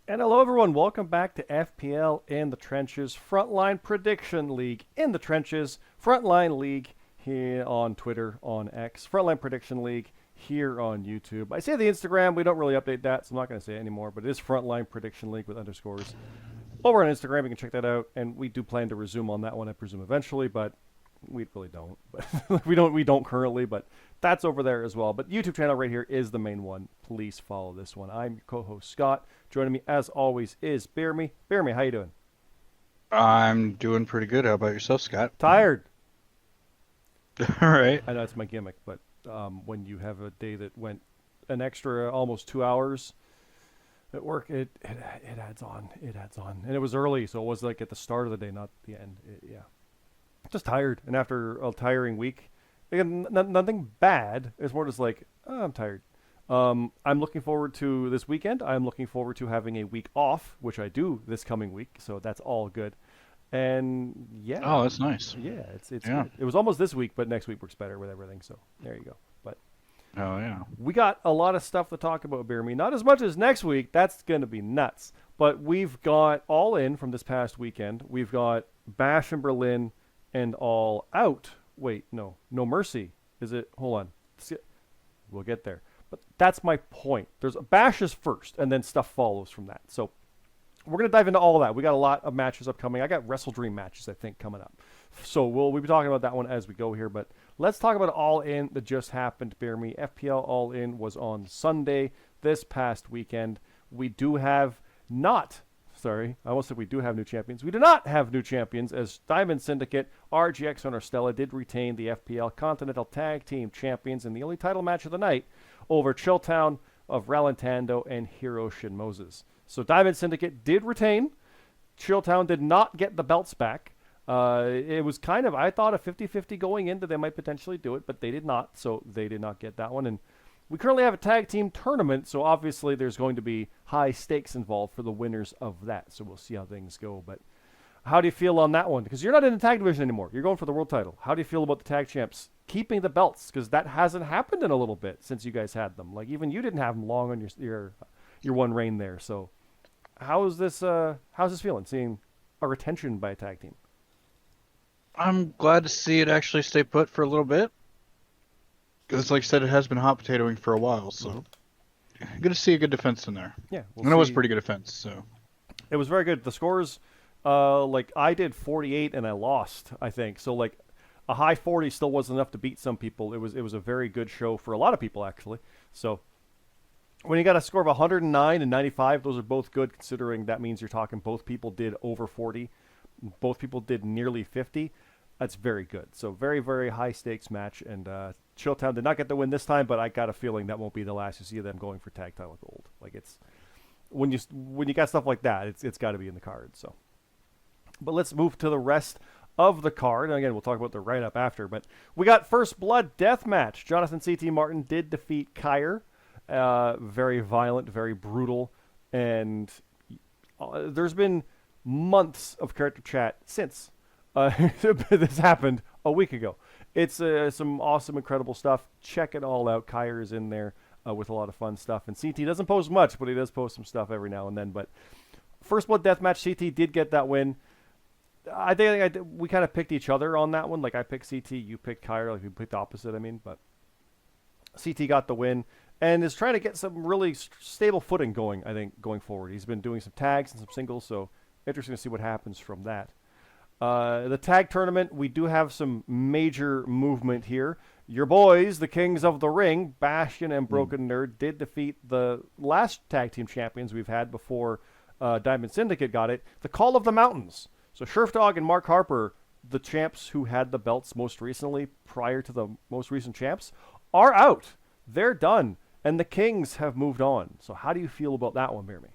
And hello, everyone. Welcome back to FPL in the Trenches, Frontline Prediction League in the Trenches, Frontline League here on Twitter, on X, Frontline Prediction League here on YouTube. I say the Instagram, we don't really update that, so I'm not going to say it anymore, but it is Frontline Prediction League with underscores. Over on Instagram, you can check that out, and we do plan to resume on that one, I presume, eventually, but we really don't. But we don't currently, but that's over there as well. But YouTube channel right here is the main one. Please follow this one. I'm your co-host Scott. Joining me as always is BeerMe. BeerMe, how you doing? I'm doing pretty good. How about yourself, Scott? Tired. All right. I know it's my gimmick, but when you have a day that went an extra almost 2 hours at work, it adds on. It adds on, and it was early, so it was like at the start of the day, not the end. Yeah, just tired. And after a tiring week, again, nothing bad. It's more just like, oh, I'm tired. I'm looking forward to this weekend. I'm looking forward to having a week off, which I do this coming week, so that's all good. And yeah, Oh, that's nice. yeah, it's Yeah. good. It was almost this week, but next week works better with everything. So there you go. But Oh, yeah. we got a lot of stuff to talk about, Beer Me. Not as much as next week. That's gonna be nuts. But we've got All In from this past weekend. We've got Bash in Berlin and All Out. Wait, no, No Mercy. Is it? Hold on. We'll get there. But that's my point. There's bashes first, and then stuff follows from that. So we're gonna dive into all of that. We got a lot of matches upcoming. I got Wrestle Dream matches, I think, coming up. So we'll be talking about that one as we go here. But let's talk about All In that just happened. Bear me. FPL All In was on Sunday this past weekend. We do have not. Sorry, I almost said we do have new champions. We do not have new champions, as Diamond Syndicate, RGX, and Stella did retain the FPL Continental Tag Team Champions in the only title match of the night over Chilltown of Ralentando and Hiroshi Moses. So Diamond Syndicate did retain. Chilltown did not get the belts back. It was kind of, I thought, a 50-50 going in that they might potentially do it, but they did not, so they did not get that one. And we currently have a tag team tournament, so obviously there's going to be high stakes involved for the winners of that. So we'll see how things go. But how do you feel on that one? Because you're not in the tag division anymore. You're going for the world title. How do you feel about the tag champs keeping the belts? Because that hasn't happened in a little bit since you guys had them. Like even you didn't have them long on your one reign there. So how's this feeling? Seeing a retention by a tag team. I'm glad to see it actually stay put for a little bit. Because, like I said, it has been hot potatoing for a while, Mm-hmm. so good to see a good defense in there. Yeah, we'll And it was see. pretty good defense, so. It was very good. The scores, like I did 48 and I lost, I think. So like a high 40 still wasn't enough to beat some people. It was a very good show for a lot of people actually. So when you got a score of 109 and 95, those are both good considering that means you're talking both people did over 40, both people did nearly 50. That's very good. So very very high stakes match, and Chilltown did not get the win this time, but I got a feeling that won't be the last you see of them going for tag title gold. Like it's when you got stuff like that, it's got to be in the cards. So, but let's move to the rest of the card. And again, we'll talk about the write up after. But we got First Blood Death Match. Jonathan CT Martin did defeat Kyer. Very violent, very brutal, and there's been months of character chat since this happened a week ago. It's some awesome, incredible stuff. Check it all out. Kyer is in there with a lot of fun stuff. And CT doesn't post much, but he does post some stuff every now and then. But First Blood Deathmatch, CT did get that win. I think we kind of picked each other on that one. Like I picked CT, you picked Kyer. Like we picked opposite, I mean. But CT got the win and is trying to get some really stable footing going, I think, going forward. He's been doing some tags and some singles, so interesting to see what happens from that. The tag tournament, we do have some major movement here. Your boys, the Kings of the Ring, Bastion and Broken Nerd, did defeat the last tag team champions we've had before Diamond Syndicate got it, the Call of the Mountains. So Dog and Mark Harper, the champs who had the belts most recently prior to the most recent champs, are out. They're done. And the Kings have moved on. So how do you feel about that one, Mirmy?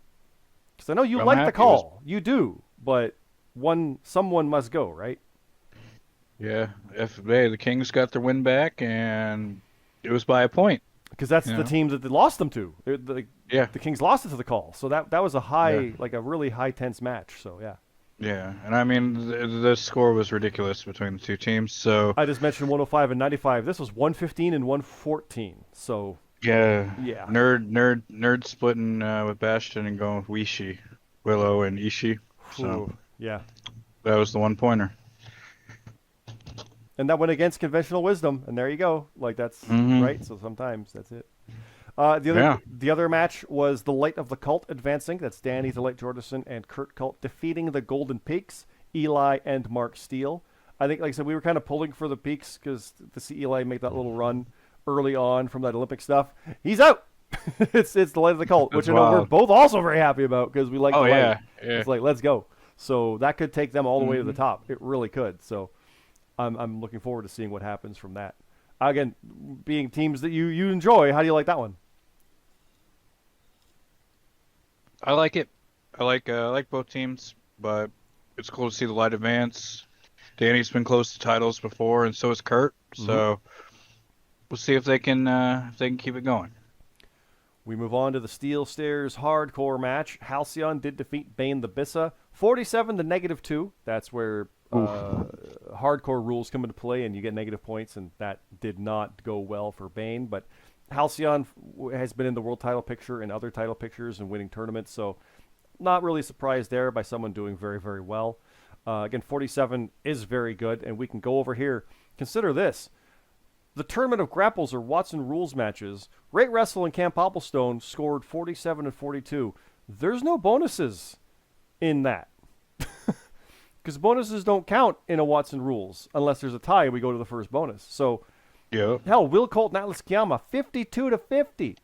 Because I know you I'm like the happy. It was, call. You do. But someone must go, right? yeah, the Kings got their win back, and it was by a point. Because that's You the know? team that they lost them to. Yeah, The Kings lost it to the call. So that was a yeah, high, like a really high tense match. So yeah. yeah. And I mean, the score was ridiculous between the two teams, so I just mentioned 105 and 95. This was 115 and 114. So Yeah. Yeah. Nerd splitting with Bastion and going with Willow and Ishii. So Whew. Yeah. that was the one pointer. And that went against conventional wisdom, and there you go. Like that's right. Mm-hmm. So sometimes that's it. The other Yeah. the other match was the Light of the Cult advancing. That's Danny the Light Jordison and Kurt Cult defeating the Golden Peaks, Eli and Mark Steele. I think, like I said, we were kind of pulling for the Peaks because to see Eli make that little run early on from that Olympic stuff. He's out. It's the Light of the Cult, which That's I know we're wild. both also very happy about because we like Oh the Light. yeah. Yeah. It's like let's go. So that could take them all the way to the Mm-hmm. top. It really could. So I'm looking forward to seeing what happens from that. Again, being teams that you enjoy, how do you like that one? I like it. I like both teams, but it's cool to see the light advance. Danny's been close to titles before, and so is Kurt. Mm-hmm. So we'll see if they can keep it going. We move on to the Steel Stairs hardcore match. Halcyon did defeat Bane the Bissa 47 to -2. That's where hardcore rules come into play and you get negative points, and that did not go well for Bane. But Halcyon has been in the world title picture and other title pictures and winning tournaments, so not really surprised there by someone doing very, very well. Again, 47 is very good, and we can go over here. Consider this. The Tournament of Grapples or Watson Rules matches, Rate Wrestle and Camp Popplestone scored 47 and 42. There's no bonuses in that. Because bonuses don't count in a Watson Rules. Unless there's a tie and we go to the first bonus. So, Yep. hell, Will Colt and Atlas Kiyama, 52 to 50.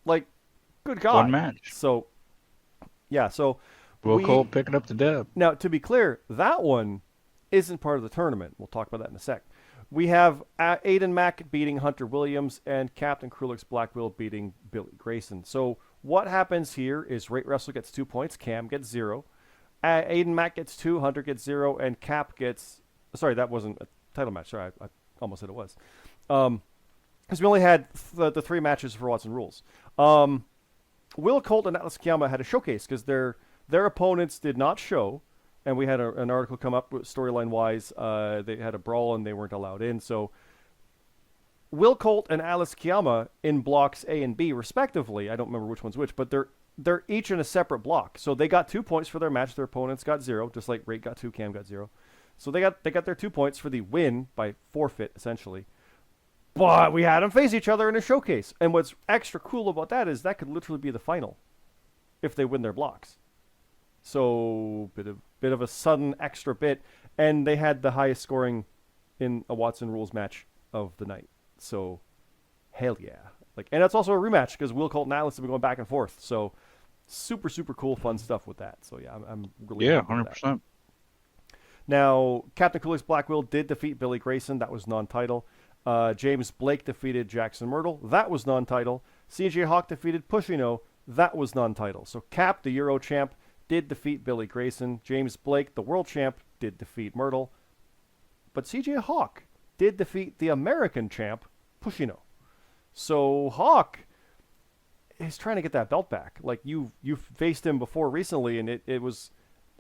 Like, good God. One match. So, yeah, so Will Cole picking up the dub. now, to be clear, that one isn't part of the tournament. We'll talk about that in a sec. We have Aiden Mack beating Hunter Williams and Captain Krulix Blackwell beating Billy Grayson. So what happens here is Rate Wrestle gets 2 points, Cam gets 0. Aiden Mack gets 2, Hunter gets 0, and Cap gets... Sorry, that wasn't a title match. Sorry, I almost said it was. Because we only had the 3 matches for Watson Rules. Will Colt and Atlas Kiyama had a showcase because their opponents did not show, and we had an article come up storyline wise. They had a brawl and they weren't allowed in. So Will Colt and Atlas Kiyama in blocks A and B respectively. I don't remember which one's which, but they're each in a separate block. So they got 2 points for their match. Their opponents got 0, just like Rate got 2, Cam got 0. So they got their 2 points for the win by forfeit essentially. But we had them face each other in a showcase. And what's extra cool about that is that could literally be the final if they win their blocks. So bit of a sudden extra bit, and they had the highest scoring in a Watson Rules match of the night. So hell yeah! And that's also a rematch because Will Colt and Atlas have been going back and forth. So super cool, fun stuff with that. So yeah, I'm really happy with that. 100%. Now Captain Coolidge Blackwell did defeat Billy Grayson. That was non-title. James Blake defeated Jackson Myrtle. That was non-title. CJ Hawk defeated Pushino. That was non-title. So Cap, the Euro champ, did defeat Billy Grayson. James Blake, the world champ, did defeat Myrtle. But CJ Hawk did defeat the American champ, Pushino. So Hawk is trying to get that belt back. Like you've faced him before recently, and it was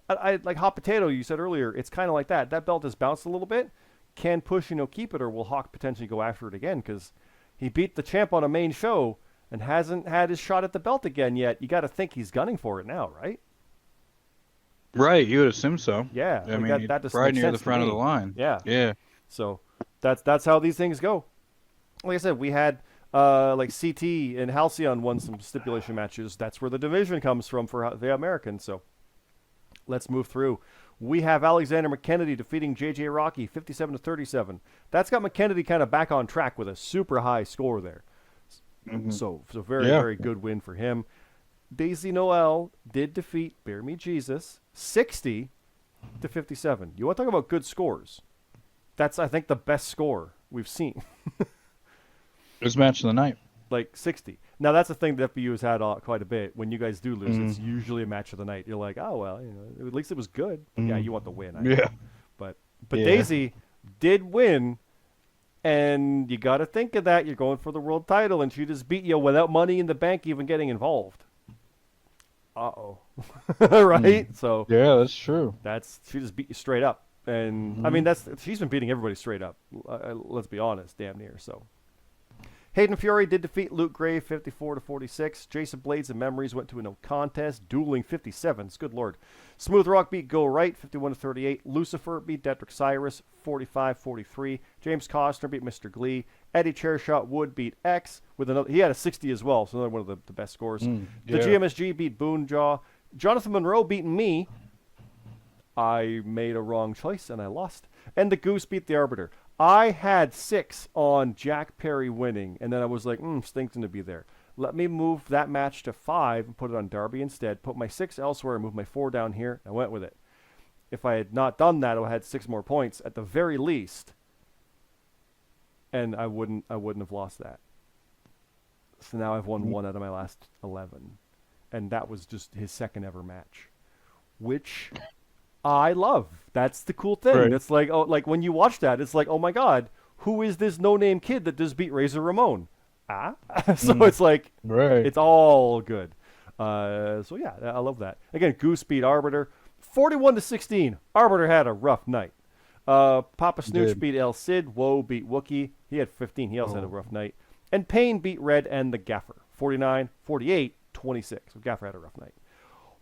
I like hot potato. You said earlier, it's kind of like that. That belt has bounced a little bit. Can Pushino keep it, or will Hawk potentially go after it again? Because he beat the champ on a main show and hasn't had his shot at the belt again yet. You got to think he's gunning for it now, right? Right, you would assume so. Yeah, I mean, that just right makes near the sense to front of me. the line. Yeah. Yeah. So that's how these things go. Like I said, we had like CT and Halcyon won some stipulation matches. That's where the division comes from for the Americans. So let's move through. We have Alexander McKennedy defeating JJ Rocky 57 to 37. That's got McKennedy kind of back on track with a super high score there. Mm-hmm. So very good win for him. Daisy Noel did defeat BeerMe Jesus 60 to 57. You want to talk about good scores? That's, I think, the best score we've seen. This match of the night. Like 60. Now, that's a thing that FBU has had quite a bit. When you guys do lose, it's usually a match of the night. You're like, oh, well, at least it was good. Yeah, you want the win. I know. Yeah. But Daisy did win, and you got to think of that. You're going for the world title, and she just beat you without Money in the Bank even getting involved. Uh-oh. Right? So yeah, that's true. she just beat you straight up. And, I mean, she's been beating everybody straight up. Let's be honest, damn near. So Hayden Fury did defeat Luke Gray 54-46. Jason Blades and Memories went to a no contest. Dueling 57s. Good lord. Smooth Rock beat Go Right 51-38. Lucifer beat Detrick Cyrus 45-43. James Costner beat Mr. Glee. Eddie Chairshot Wood beat X with another. He had a 60 as well, so another one of the best scores. The GMSG beat Boonjaw. Jonathan Monroe beat me. I made a wrong choice and I lost. And the Goose beat the Arbiter. I had 6 on Jack Perry winning, and then I was like, Stinking to be there. Let me move that match to 5 and put it on Darby instead. Put my 6 elsewhere and move my 4 down here. I went with it. If I had not done that, I would have had 6 more points at the very least, and I wouldn't have lost that. So now I've won 1 out of my last 11, and that was just his second ever match, which I love. That's the cool thing. Right. It's like, like when you watch that, it's like, oh my god, who is this no-name kid that just beat Razor Ramon? So it's like, it's all good. So yeah, I love that. Again, Goose beat Arbiter 41-16. Arbiter had a rough night. Papa Snooch beat El Cid. Woe beat Wookie. He had 15. He also had a rough night. And Payne beat Red and the Gaffer 49-48, 26. So Gaffer had a rough night.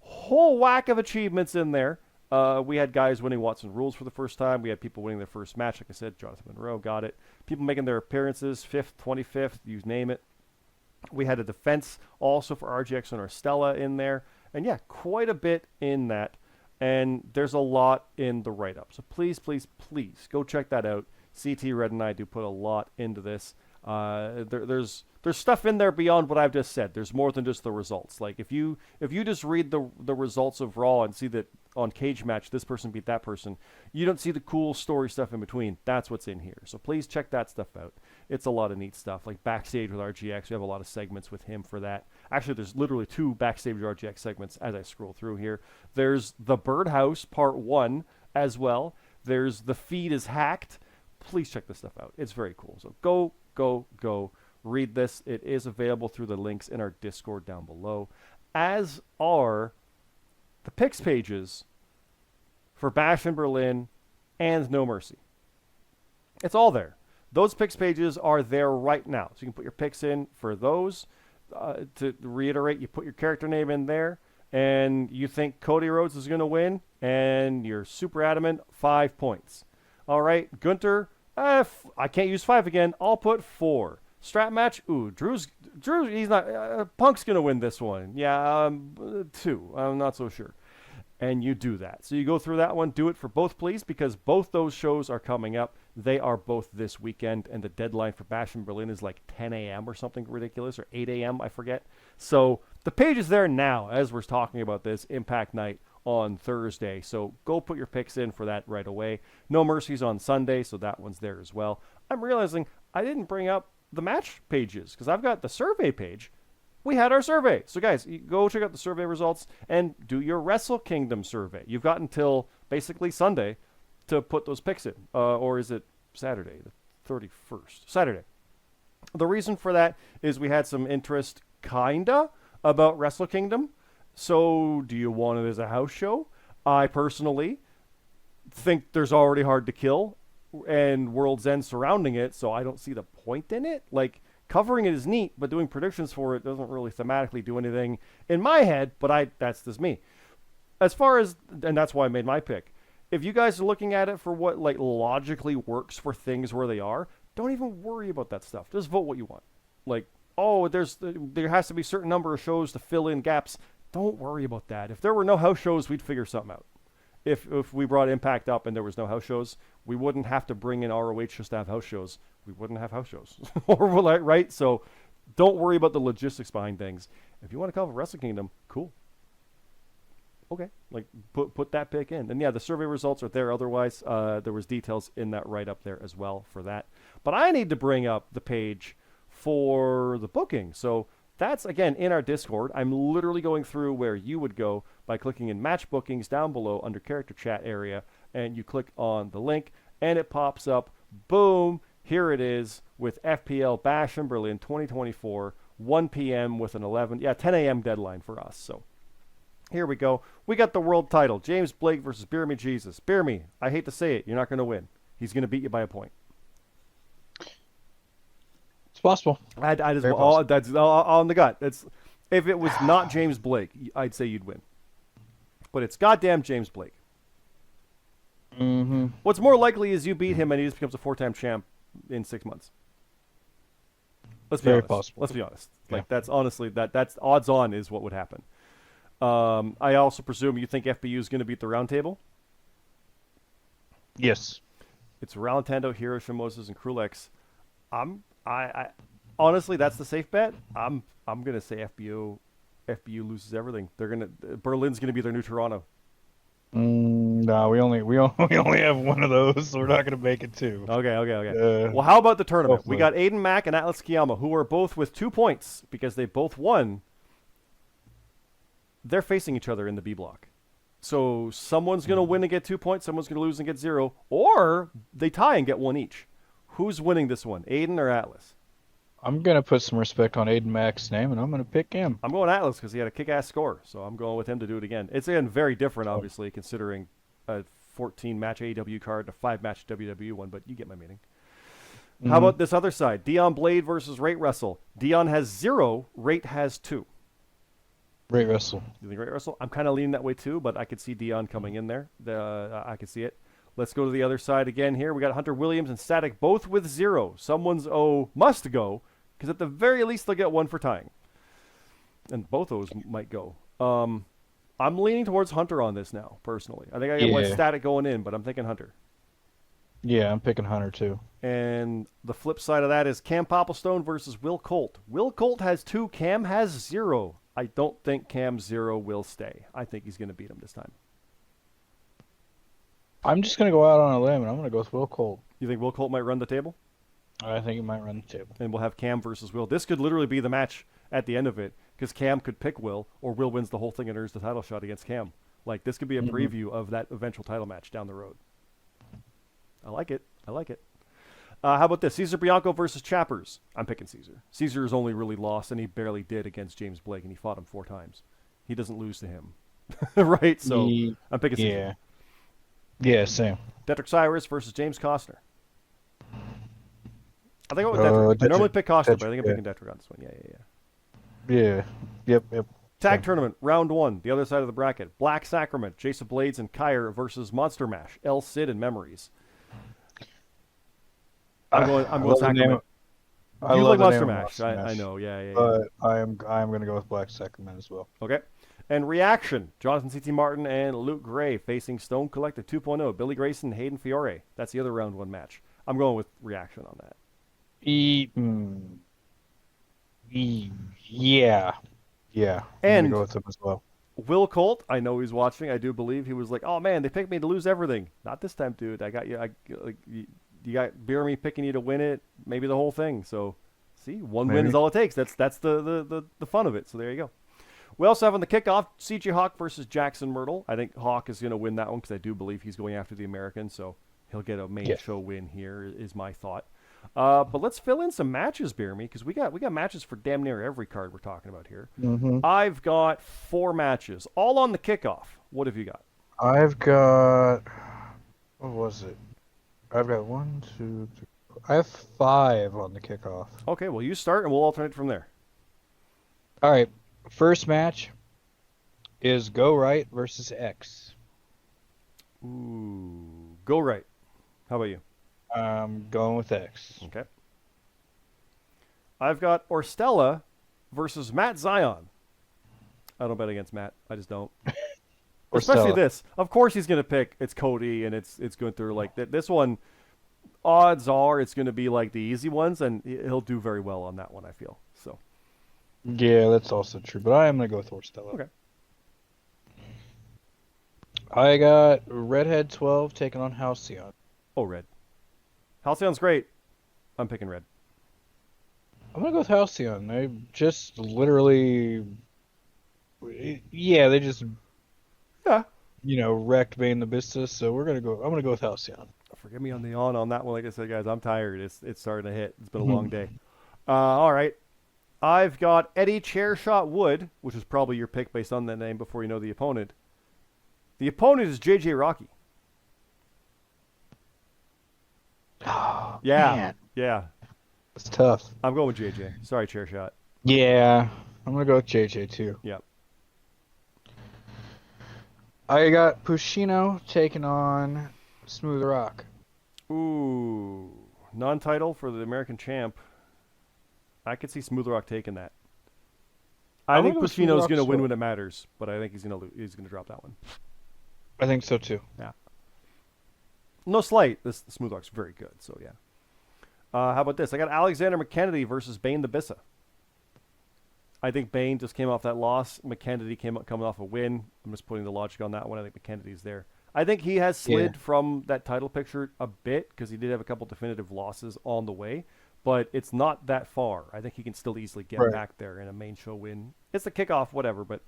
Whole whack of achievements in there. We had guys winning Watson Rules for the first time. We had people winning their first match. Like I said, Jonathan Monroe got it. People making their appearances, 5th, 25th, you name it. We had a defense also for RGX and our Stella in there. And yeah, quite a bit in that. And there's a lot in the write-up. So please, please, please go check that out. CT Red and I do put a lot into this. There's stuff in there beyond what I've just said. There's more than just the results. Like if you just read the results of Raw and see that on Cage Match this person beat that person, you don't see the cool story stuff in between. That's what's in here. So please check that stuff out. It's a lot of neat stuff. Like Backstage with RGX, we have a lot of segments with him for that. Actually, there's literally 2 Backstage with RGX segments as I scroll through here. There's the Birdhouse Part 1 as well. There's The Feed is Hacked. Please check this stuff out. It's very cool. So go read this. It is available through the links in our Discord down below, as are the picks pages for Bash in Berlin and No Mercy. It's all there. Those picks pages are there right now. So you can put your picks in for those. To reiterate, you put your character name in there, and you think Cody Rhodes is going to win, and you're super adamant, 5 points. All right, Gunter, I can't use 5 again. I'll put 4. Strap match, Drew, he's not, Punk's going to win this one. Yeah, 2. I'm not so sure. And you do that. So you go through that one. Do it for both, please, because both those shows are coming up. They are both this weekend, and the deadline for Bash in Berlin is like 10 a.m. or something ridiculous, or 8 a.m., I forget. So the page is there now as we're talking about this Impact Night on Thursday. So go put your picks in for that right away. No Mercy's on Sunday, so that one's there as well. I'm realizing I didn't bring up the match pages because I've got the survey page. We had our survey. So guys, you go check out the survey results and do your Wrestle Kingdom survey. You've got until basically Sunday to put those picks in. Or is it Saturday, the 31st? Saturday. The reason for that is we had some interest, kinda, about Wrestle Kingdom. So do you want it as a house show? I personally think there's already Hard to Kill and World's End surrounding it, so I don't see the point in it. Like, covering it is neat, but doing predictions for it doesn't really thematically do anything in my head, but that's just me. As far as, and that's why I made my pick. If you guys are looking at it for what like logically works for things where they are, don't even worry about that stuff. Just vote what you want. Like, oh, there has to be a certain number of shows to fill in gaps. Don't worry about that. If there were no house shows, we'd figure something out. If we brought Impact up and there was no house shows, we wouldn't have to bring in ROH just to have house shows. We wouldn't have house shows. Right? So don't worry about the logistics behind things. If you want to cover Wrestle Kingdom, cool. Okay. Like, put that pick in. And yeah, the survey results are there. Otherwise, there was details in that right-up there as well for that. But I need to bring up the page for the booking. So that's, again, in our Discord. I'm literally going through where you would go by clicking in Match Bookings down below under Character Chat area, and you click on the link, and it pops up. Boom! Here it is with FPL Bash in Berlin 2024, 1 p.m. with an 10 a.m. deadline for us. So here we go. We got the world title. James Blake versus BeerMe Jesus. BeerMe, I hate to say it, you're not going to win. He's going to beat you by a point. It's possible. I just Very possible. that's on the gut. If it was not James Blake, I'd say you'd win. But it's goddamn James Blake. Mm-hmm. What's more likely is you beat him and he just becomes a 4-time champ in 6 months. Let's be Very honest. possible. Let's be honest. Yeah. Like that's honestly that's odds on is what would happen. I also presume you think FPU is going to beat the round table. Yes. It's Ralantando, Hiroshima, Moses, and Krulex. I honestly, that's the safe bet. I'm gonna say FPU loses everything. Berlin's gonna be their new Toronto. No, we only have one of those, so we're not gonna make it two. Okay. Well, how about the tournament? Hopefully. We got Aiden Mack and Atlas Kiyama, who are both with 2 points because they both won. They're facing each other in the B block. So someone's going to win and get 2 points, someone's going to lose and get 0, or they tie and get 1 each. Who's winning this one, Aiden or Atlas? I'm gonna put some respect on Aiden Mack's name, and I'm gonna pick him. I'm going Atlas because he had a kick-ass score, so I'm going with him to do it again. It's again very different, obviously, considering a 14-match AEW card and a 5-match WWE one, but you get my meaning. How about this other side? Dion Blade versus Rate Wrestle. Dion has 0, Rate has 2. Great wrestle. You think Rate Wrestle? I'm kind of leaning that way too, but I could see Dion coming in there. I could see it. Let's go to the other side again here. We got Hunter Williams and Static both with 0. Someone's must go, because at the very least they'll get 1 for tying. And both those might go. I'm leaning towards Hunter on this now, personally. I think I want Static going in, but I'm thinking Hunter. Yeah, I'm picking Hunter too. And the flip side of that is Cam Popplestone versus Will Colt. Will Colt has 2, Cam has 0. I don't think Cam 0 will stay. I think he's going to beat him this time. I'm just gonna go out on a limb, and I'm gonna go with Will Colt. You think Will Colt might run the table? I think he might run the table. And we'll have Cam versus Will. This could literally be the match at the end of it, because Cam could pick Will, or Will wins the whole thing and earns the title shot against Cam. Like, this could be a preview of that eventual title match down the road. I like it. How about this? Cesar Bianco versus Chappers. I'm picking Cesar. Cesar has only really lost, and he barely did against James Blake, and he fought him 4 times. He doesn't lose to him. Right? So I'm picking Cesar. Yeah, same. Detrick Cyrus versus James Costner. I think I went with Detrick. I normally pick Costner, but I think I'm picking Detrick on this one. Yeah. Yep. Tag tournament, round 1, the other side of the bracket. Black Sacrament, Jason Blades and Kyer versus Monster Mash, El Cid and Memories. I'm going Sacrament. You like Monster Mash. I know, yeah. But I am going to go with Black Sacrament as well. Okay. And Reaction, Jonathan C.T. Martin and Luke Gray facing Stone Collective 2.0, Billy Grayson and Hayden Fiore. That's the other round 1 match. I'm going with Reaction on that. Yeah. And I'm going to go with him as well. Will Colt, I know he's watching. I do believe he was like, "Oh man, they picked me to lose everything." Not this time, dude. I got you. You got BeerMe picking you to win it, maybe the whole thing. So, see, one win is all it takes. That's the fun of it. So there you go. We also have on the kickoff CJ Hawk versus Jackson Myrtle. I think Hawk is going to win that one because I do believe he's going after the American, so he'll get a main show win here. Is my thought. But let's fill in some matches, BeerMe, because we got matches for damn near every card we're talking about here. I've got 4 matches, all on the kickoff. What have you got? I've got, what was it? I've got 1, 2, 3. I have 5 on the kickoff. Okay, well, you start and we'll alternate from there. All right. First match is Go Right versus X. Ooh, Go Right. How about you? I'm going with X. Okay. I've got Orstella versus Matt Zion. I don't bet against Matt. I just don't. Especially this. Of course he's going to pick. It's Cody, and it's going through like this one. Odds are it's going to be like the easy ones, and he'll do very well on that one, I feel. So. Yeah, that's also true, but I am going to go with Orstella. Okay. I got Redhead 12 taking on Halcyon. Oh, Red. Halcyon's great. I'm picking Red. I'm going to go with Halcyon. They just literally... Yeah, they just... Yeah. Wrecked Bane the Business, so I'm going to go with Halcyon. Forgive me on the on that one. Like I said, guys, I'm tired. It's starting to hit. It's been a long day. All right. I've got Eddie Chairshot Wood, which is probably your pick based on that name before you know the opponent. The opponent is JJ Rocky. Oh, Yeah. man. Yeah. It's tough. I'm going with JJ. Sorry, chair shot. Yeah, I'm gonna go with JJ too. Yep. I got Pushino taking on Smooth Rock. Ooh, non-title for the American champ. I could see Smooth Rock taking that. I I'm think gonna go with Smooth Puccino's Rock going to as win well. when it matters, but I think he's gonna drop that one. I think so too. Yeah. No slight. This Smooth Rock's very good. So yeah. How about this? I got Alexander McKennedy versus Bane the Bissa. I think Bane just came off that loss. McKennedy coming off a win. I'm just putting the logic on that one. I think McKennedy's there. I think he has slid from that title picture a bit because he did have a couple definitive losses on the way, but it's not that far. I think he can still easily get back there in a main show win. It's a kickoff, whatever, but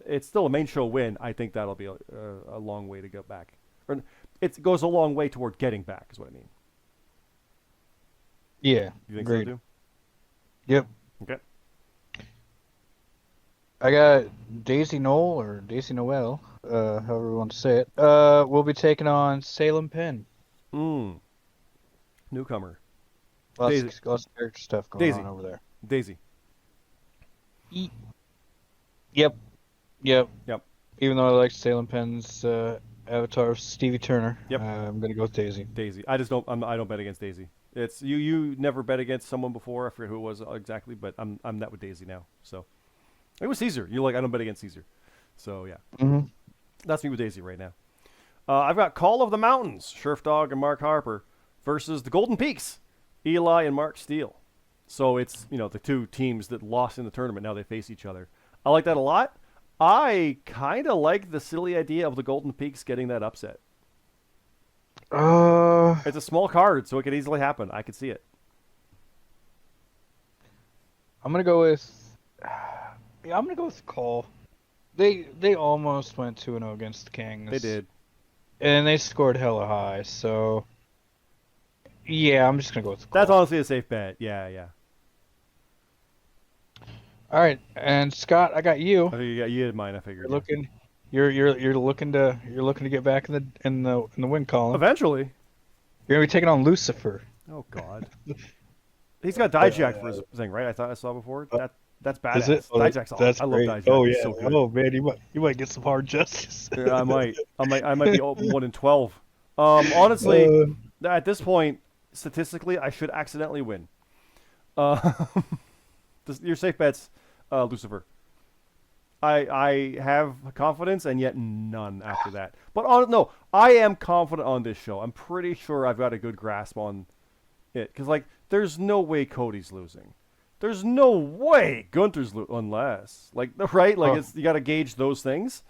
it's still a main show win. I think that'll be a long way to go back. Or it goes a long way toward getting back, is what I mean. Yeah. You think Agreed. so too? Yep. Okay. I got Daisy Noel or Daisy Noel, however you want to say it. We'll be taking on Salem Penn. Newcomer. Lots of character stuff going on over there. Daisy. Yep. Yep. Even though I like Salem Penn's avatar of Stevie Turner, Yep. I'm gonna go with Daisy. Daisy. I just don't. I don't bet against Daisy. It's you. You never bet against someone before. I forget who it was exactly, but I'm that with Daisy now. So it was Caesar. You like? I don't bet against Caesar. So yeah. Mm-hmm. That's me with Daisy right now. I've got Call of the Mountains, Sheriff Dog and Mark Harper versus the Golden Peaks, Eli and Mark Steele. So it's the two teams that lost in the tournament. Now they face each other. I like that a lot. I kind of like the silly idea of the Golden Peaks getting that upset. It's a small card, so it could easily happen. I could see it. I'm gonna go with. Yeah, I'm gonna go with Call. They almost went 2-0 against the Kings. They did. And they scored hella high, so yeah, I'm just gonna go with Call. That's honestly a safe bet. Yeah. All right, and Scott, I got you. I think you had mine. I figured. You're looking to get back in the win column. Eventually. You're gonna be taking on Lucifer. Oh God. He's got Dijak for his thing, right? I thought I saw before. That's badass. Is it? Oh, Dijak's awesome. that's I love great. Dijak. Oh He's yeah. so good. Oh man, you might get some hard justice. Yeah, I might be 1-12. Honestly, at this point, statistically, I should accidentally win. Your safe bets, Lucifer. I have confidence and yet none after that. But no, I am confident on this show. I'm pretty sure I've got a good grasp on it because there's no way Cody's losing. There's no way Gunther's unless right you got to gauge those things.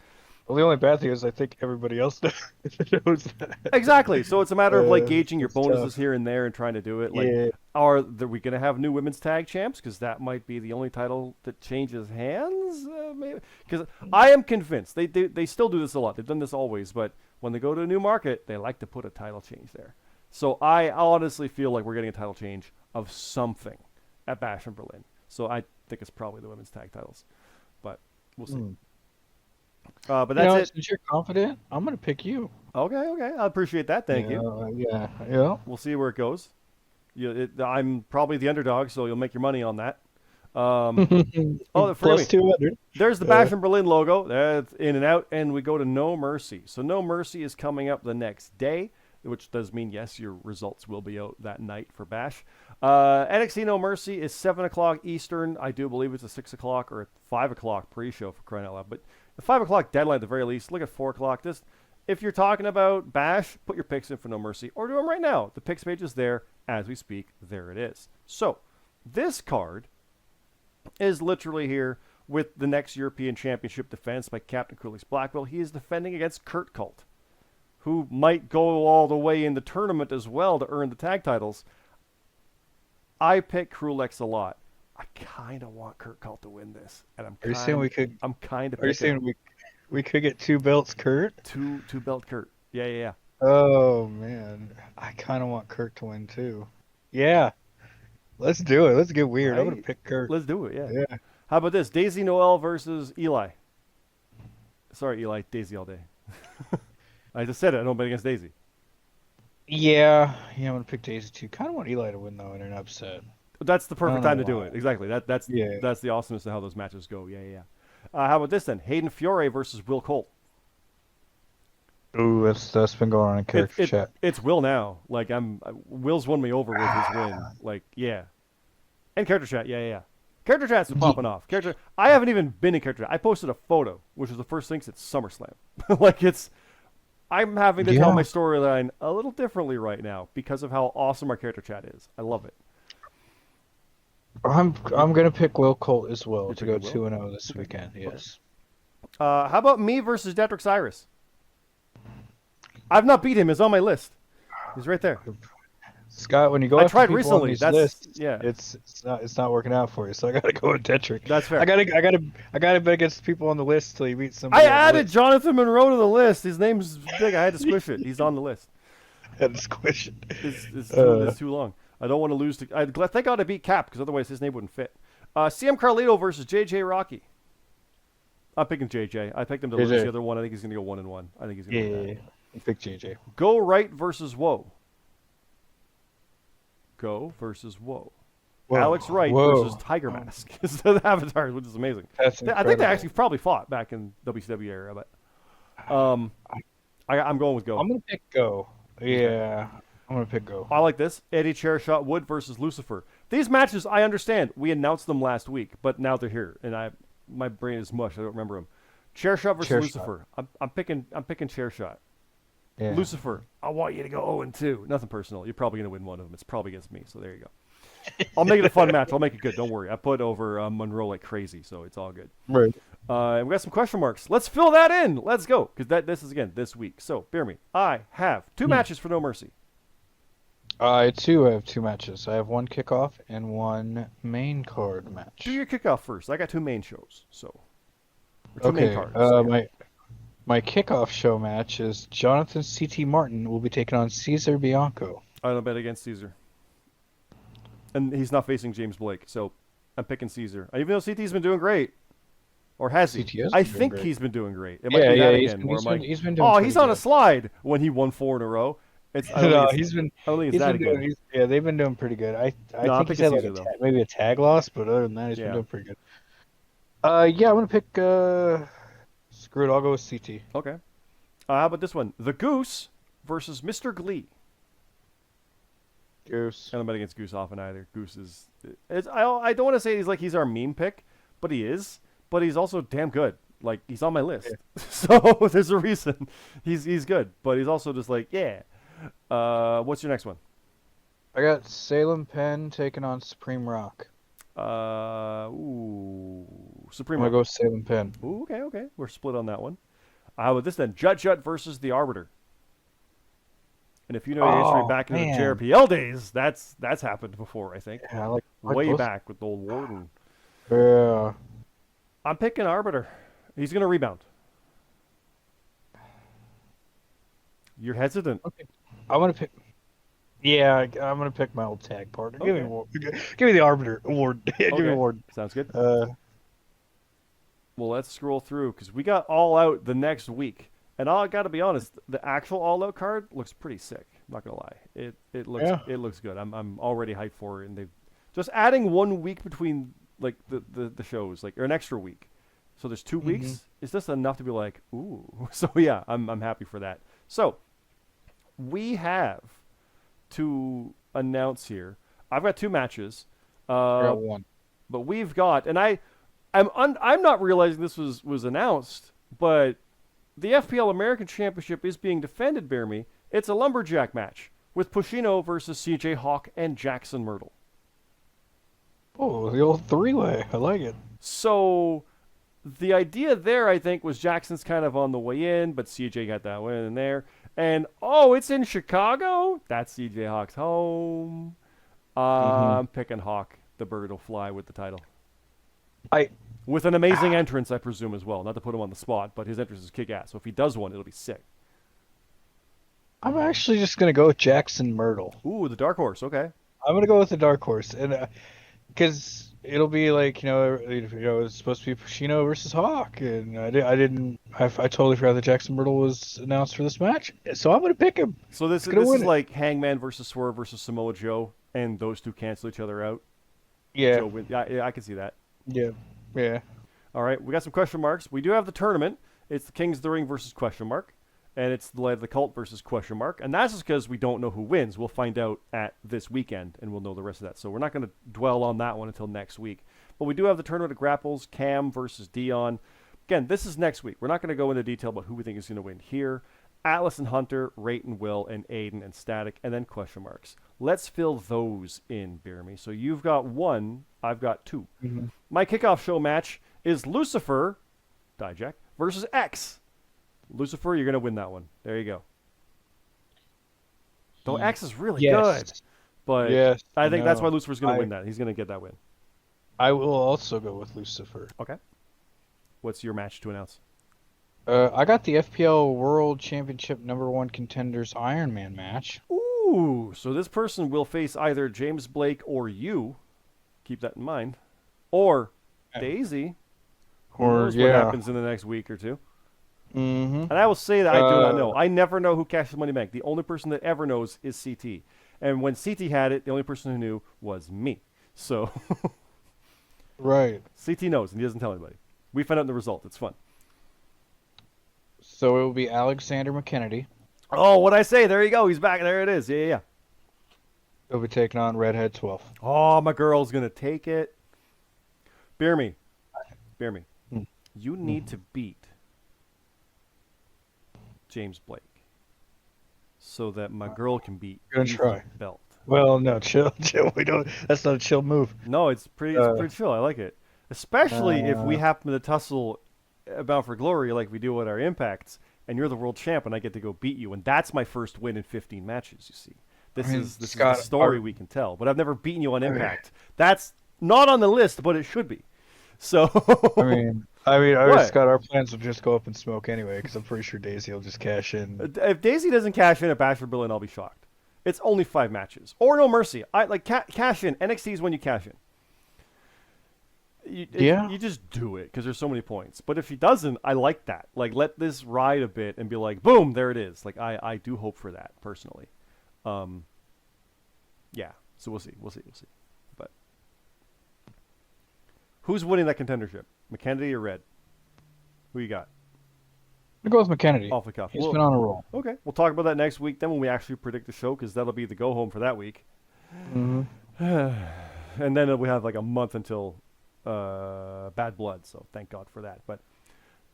Well, the only bad thing is I think everybody else knows that. Exactly. So it's a matter of gauging your it's bonuses tough. here and there and trying to do it. Yeah. Are we going to have new women's tag champs? Because that might be the only title that changes hands. Maybe because I am convinced they still do this a lot. They've done this always, but when they go to a new market, they like to put a title change there. So I honestly feel like we're getting a title change of something at Bash in Berlin. So I think it's probably the women's tag titles, but we'll see. But that's it. Since you're confident, I'm gonna pick you. Okay. I appreciate that. Thank you. Yeah. We'll see where it goes. I'm probably the underdog, so you'll make your money on that. Plus 200. There's the Bash in Berlin logo. That's in and out, and we go to No Mercy. So No Mercy is coming up the next day, which does mean, yes, your results will be out that night for Bash. NXT No Mercy is 7 o'clock Eastern. I do believe it's a 6 o'clock or a 5 o'clock pre-show for crying out loud. But the 5 o'clock deadline at the very least. Look at 4 o'clock. If you're talking about Bash, put your picks in for No Mercy or do them right now. The picks page is there as we speak. There it is. So this card is literally here with the next European Championship defense by Captain Krulix Blackwell. He is defending against Kurt Cult, who might go all the way in the tournament as well to earn the tag titles. I pick Krulix a lot. I kind of want Kurt Cult to win this, and I'm kind of. Are you saying we could get 2 belts, Kurt? Two belt Kurt. Yeah. Oh man, I kind of want Kurt to win too. Yeah, let's do it. Let's get weird. Right? I'm gonna pick Kurt. Let's do it. Yeah. How about this? Daisy Noel versus Eli. Sorry, Eli. Daisy all day. I just said it. I don't bet against Daisy. Yeah, I'm gonna pick Daisy too. Kind of want Eli to win though in an upset. That's the I don't perfect know time to do why. it. Exactly. Yeah. That's the awesomeness of how those matches go. Yeah, yeah. How about this then? Hayden Fiore versus Will Colt. Ooh, that's been going on in It character it chat. it's Will now. Like Will's won me over with his win. Like yeah, and character chat. Yeah, yeah. Yeah. Character chat's popping off. Character. I haven't even been in character chat. I posted a photo, which was the first thing since SummerSlam. Like it's. I'm having to tell Yeah. my storyline a little differently right now because of how awesome our character chat is. I love it. I'm gonna pick Will Colt as well You're to go picking Will? 2-0 this Okay. weekend. Okay. Yes. How about me versus Detrick Cyrus? I've not beat him. He's on my list. He's right there. Scott, when you go I after tried people on recently. these That's lists, yeah. it's not working out for you. So I gotta go with Detrick. That's fair. I gotta bet against people on the list till you beat I somebody on the added list. Jonathan Monroe to the list. His name's big. I had to squish it. He's on the list. And squish it. It's too long. I don't want to lose to. Thank God I beat Cap because otherwise his name wouldn't fit. CM Carlito versus JJ Rocky. I'm picking JJ. I picked him to lose JJ. the other one. I think he's gonna go 1-1. I think he's gonna win that. I pick JJ. Go right versus Woe. Go versus Woe. Whoa. Alex Wright Whoa. versus Tiger Mask is the avatars, which is amazing. That's I think incredible. they actually probably fought back in WCW era, but I'm going with Go. I'm gonna pick Go. Yeah, I'm gonna pick Go. I like this. Eddie Chairshot Wood versus Lucifer. These matches, I understand. We announced them last week, but now they're here, and my brain is mush. I don't remember them. Chairshot versus Chairshot. Lucifer. I'm picking Chairshot. Yeah. Lucifer, I want you to go 0-2. Nothing personal. You're probably gonna win one of them. It's probably against me, so there you go. I'll make it a fun match. I'll make it good. Don't worry. I put over Monroe like crazy, so it's all good. Right. And we got some question marks. Let's fill that in. Let's go, because this is again this week. So, BeerMe, I have 2 matches for No Mercy. I too have 2 matches. I have 1 kickoff and 1 main card match. Do your kickoff first. I got 2 main shows, so or 2 main Okay. cards. So, yeah. My kickoff show match is Jonathan C.T. Martin will be taking on Cesar Bianco. I don't bet against Caesar, and he's not facing James Blake, so I'm picking Caesar. Even though CT's been doing great, or has he? CT has I been doing think great. he's been doing great. It might be that again. He's been doing Oh, pretty he's on good. a slide when he won 4 in a row. I don't No, think he's been I don't think it's he's that been again. doing they've been doing pretty good. I No, I'm think he's picking had like Caesar, though. maybe a tag loss, but other than that, he's Yeah. been doing pretty good. Yeah, I'm gonna pick. Screw it, I'll go with CT. Okay. How about this one? The Goose versus Mr. Glee. Goose. I don't bet against Goose often either. Goose is. I don't want to say he's our meme pick, but he is. But he's also damn good. Like he's on my list, so there's a reason he's good. But he's also just like yeah. What's your next one? I got Salem Penn taking on Supreme Rock. Supreme. I'm gonna go with Salem Penn. Ooh, okay. We're split on that one. How about this then? Jut versus the Arbiter. And if you know your history back into the man. JRPL days, that's happened before, I think. Yeah, I like Way both. back with the old Warden. Yeah. I'm picking Arbiter. He's going to rebound. You're hesitant. Okay. I'm gonna pick. Yeah, I'm gonna pick my old tag partner. Give Okay. me award. Give me the Arbiter award. Give me Okay. award. Sounds good. Uh, Well, let's scroll through because we got All Out the next week. And I got to be honest, the actual All Out card looks pretty sick. I'm not going to lie. It looks good. I'm already hyped for it. And they've just adding 1 week between like the shows, like or an extra week. So there's 2 weeks. Is this enough to be like, ooh? So yeah, I'm happy for that. So we have to announce here. I've got 2 matches. I got 1. But we've got, and I'm not realizing this was announced, but the FPL American Championship is being defended, BeerMe. It's a lumberjack match with Pushino versus CJ Hawk and Jackson Myrtle. Oh, the old 3-way. I like it. So the idea there, I think, was Jackson's kind of on the way in, but CJ got that win in there. And it's in Chicago. That's CJ Hawk's home. I'm picking Hawk. The bird will fly with the title. With an amazing entrance, I presume, as well. Not to put him on the spot, but his entrance is kick-ass. So if he does one, it'll be sick. I'm actually just gonna go with Jackson Myrtle. Ooh, the dark horse. Okay. I'm gonna go with the dark horse, and because it'll be like it's supposed to be Pushino versus Hawk, and I totally forgot that Jackson Myrtle was announced for this match, so I'm gonna pick him. So this gonna is win it. like Hangman versus Swerve versus Samoa Joe, and those two cancel each other out. Yeah. Joe wins. Yeah, I can see that. Yeah. Yeah. All right, we got some question marks. We do have the tournament. It's the Kings of the Ring versus question mark, and it's the Light of the Cult versus question mark. And that's just because we don't know who wins. We'll find out at this weekend, and we'll know the rest of that. So we're not going to dwell on that one until next week. But we do have the tournament of grapples, Cam versus Dion. Again, this is next week. We're not going to go into detail about who we think is going to win here. Atlas and Hunter, Rate and Will, and Aiden and Static, and then question marks. Let's fill those in, BeerMe. So you've got one, I've got two. Mm-hmm. My kickoff show match is Lucifer, Dijak, versus X. Lucifer, you're going to win that one. There you go. Though X is really good. But yes, I think that's why Lucifer's going to win that. He's going to get that win. I will also go with Lucifer. Okay. What's your match to announce? I got the FPL World Championship #1 contenders Iron Man match. Ooh, so this person will face either James Blake or you. Keep that in mind. Or Daisy. Who knows what happens in the next week or two. Mm-hmm. And I will say that I do not know. I never know who cashes Money Bank. The only person that ever knows is CT. And when CT had it, the only person who knew was me. So right. CT knows, and he doesn't tell anybody. We find out the result. It's fun. So it will be Alexander McKennedy. Oh, what'd I say? There you go. He's back. There it is. Yeah. He'll be taking on Redhead 12. Oh, my girl's going to take it. BeerMe. You need to beat James Blake so that my girl can beat try. Belt. Well, no, chill. We don't. That's not a chill move. No, it's pretty chill. I like it. Especially if we happen to tussle about for glory like we do with our impacts, and you're the world champ, and I get to go beat you, and that's my first win in 15 matches. You see, this is the story we can tell. But I've never beaten you on impact. That's not on the list, but it should be. So Scott, our plans will just go up in smoke anyway, because I'm pretty sure Daisy will just cash in. If Daisy doesn't cash in at Bash for Berlin, I'll be shocked. It's only 5 matches, or no mercy. I like cash in. NXT is when you cash in. You just do it because there's so many points. But if he doesn't, I like that. Like, let this ride a bit and be like, boom, there it is. Like, I do hope for that personally. Yeah. So we'll see. But who's winning that contendership? McKennedy or Red? Who you got? I'll go with McKennedy. Off the cuff. He's been on a roll. Okay. We'll talk about that next week then when we actually predict the show, because that'll be the go home for that week. Mm-hmm. And then we have like a month until Bad Blood, so thank God for that. But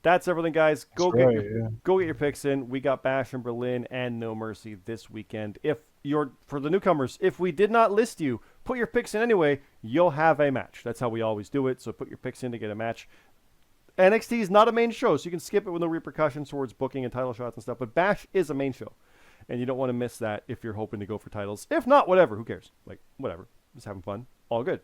that's everything, guys. Go get your picks in. We got Bash in Berlin and No Mercy this weekend. For the newcomers, if we did not list you, put your picks in anyway. You'll have a match. That's how we always do it. So put your picks in to get a match. NXT is not a main show, so you can skip it with no repercussions towards booking and title shots and stuff. But Bash is a main show, and you don't want to miss that if you're hoping to go for titles. If not, whatever. Who cares? Like, whatever. Just having fun. All good.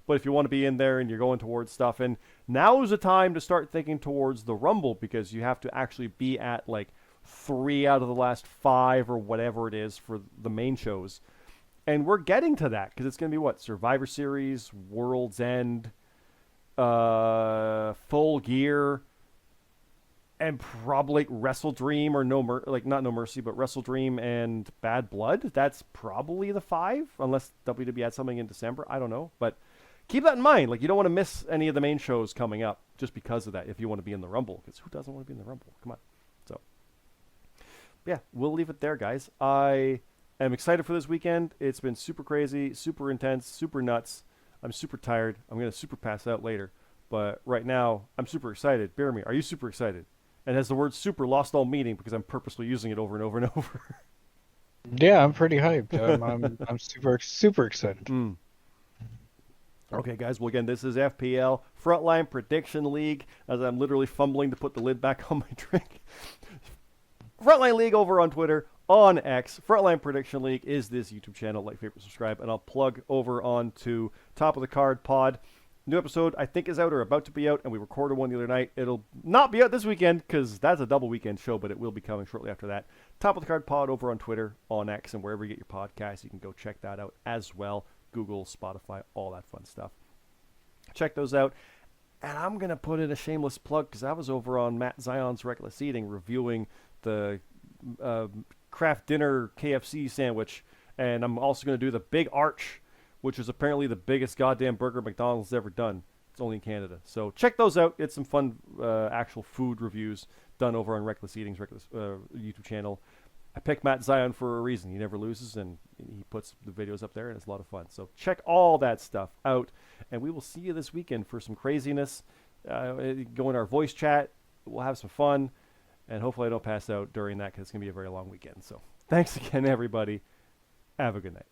But if you want to be in there and you're going towards stuff, and now is the time to start thinking towards the Rumble, because you have to actually be at like 3 out of the last 5 or whatever it is for the main shows. And we're getting to that because it's going to be what? Survivor Series, World's End, Full Gear, and probably Wrestle Dream or not No Mercy, but Wrestle Dream and Bad Blood. That's probably the 5, unless WWE had something in December. I don't know, but keep that in mind. Like, you don't want to miss any of the main shows coming up just because of that if you want to be in the Rumble, because who doesn't want to be in the Rumble? Come on. So, yeah, we'll leave it there, guys. I am excited for this weekend. It's been super crazy, super intense, super nuts. I'm super tired. I'm going to super pass out later. But right now, I'm super excited. BeerMe, are you super excited? And has the word super lost all meaning because I'm purposely using it over and over and over? Yeah, I'm pretty hyped. I'm super excited. Okay, guys. Well, again, this is FPL Frontline Prediction League, as I'm literally fumbling to put the lid back on my drink. Frontline League over on Twitter, on X. Frontline Prediction League is this YouTube channel. Like, favorite, subscribe, and I'll plug over onto Top of the Card Pod. New episode, I think, is out or about to be out, and we recorded one the other night. It'll not be out this weekend because that's a double weekend show, but it will be coming shortly after that. Top of the Card Pod over on Twitter, on X, and wherever you get your podcasts, you can go check that out as well. Google, Spotify, all that fun stuff. Check those out. And I'm going to put in a shameless plug because I was over on Matt Zion's Reckless Eating reviewing the Kraft Dinner KFC sandwich. And I'm also going to do the Big Arch which is apparently the biggest goddamn burger McDonald's ever done. It's only in Canada. So check those out. It's some fun actual food reviews done over on Reckless Eating's YouTube channel. I picked Matt Zion for a reason. He never loses, and he puts the videos up there, and it's a lot of fun. So check all that stuff out, and we will see you this weekend for some craziness. Go in our voice chat. We'll have some fun, and hopefully I don't pass out during that because it's going to be a very long weekend. So thanks again, everybody. Have a good night.